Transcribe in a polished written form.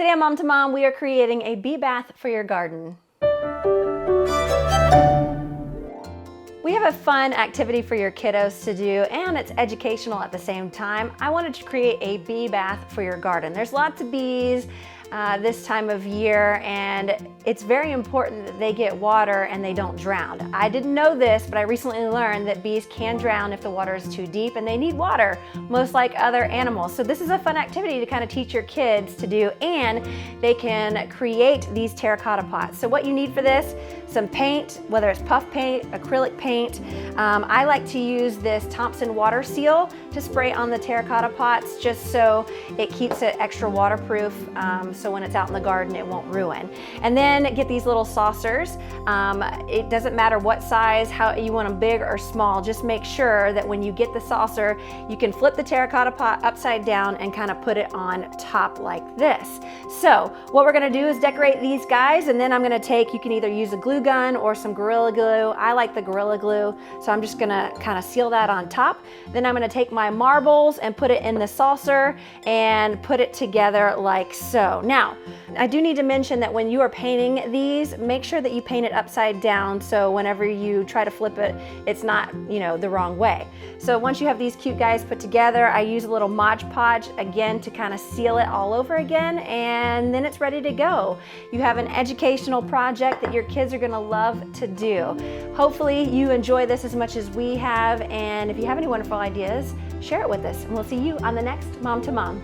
Today on Mom to Mom, we are creating a bee bath for your garden. We have a fun activity for your kiddos to do, and it's educational at the same time. I wanted to create a bee bath for your garden. There's lots of bees this time of year, and it's very important that they get water and they don't drown. I didn't know this, but I recently learned that bees can drown if the water is too deep, and they need water, most like other animals. So this is a fun activity to kind of teach your kids to do, and they can create these terracotta pots. So what you need for this, some paint, whether it's puff paint, acrylic paint. I like to use this Thompson water seal to spray on the terracotta pots just so it keeps it extra waterproof, so when it's out in the garden it won't ruin. And then get these little saucers. It doesn't matter what size, how you want them, big or small. Just make sure that when you get the saucer, you can flip the terracotta pot upside down and kind of put it on top like this. So what we're gonna do is decorate these guys, and then I'm gonna take, you can either use a glue gun or some Gorilla Glue. I like the Gorilla Glue, so I'm just gonna kind of seal that on top. Then I'm gonna take my marbles and put it in the saucer and put it together like so. Now, I do need to mention that when you are painting these, make sure that you paint it upside down so whenever you try to flip it, it's not, the wrong way. So once you have these cute guys put together, I use a little Mod Podge again to kind of seal it all over again, and then it's ready to go. You have an educational project that your kids are gonna love to do. Hopefully you enjoy this as much as we have, and if you have any wonderful ideas, share it with us, and we'll see you on the next Mom to Mom.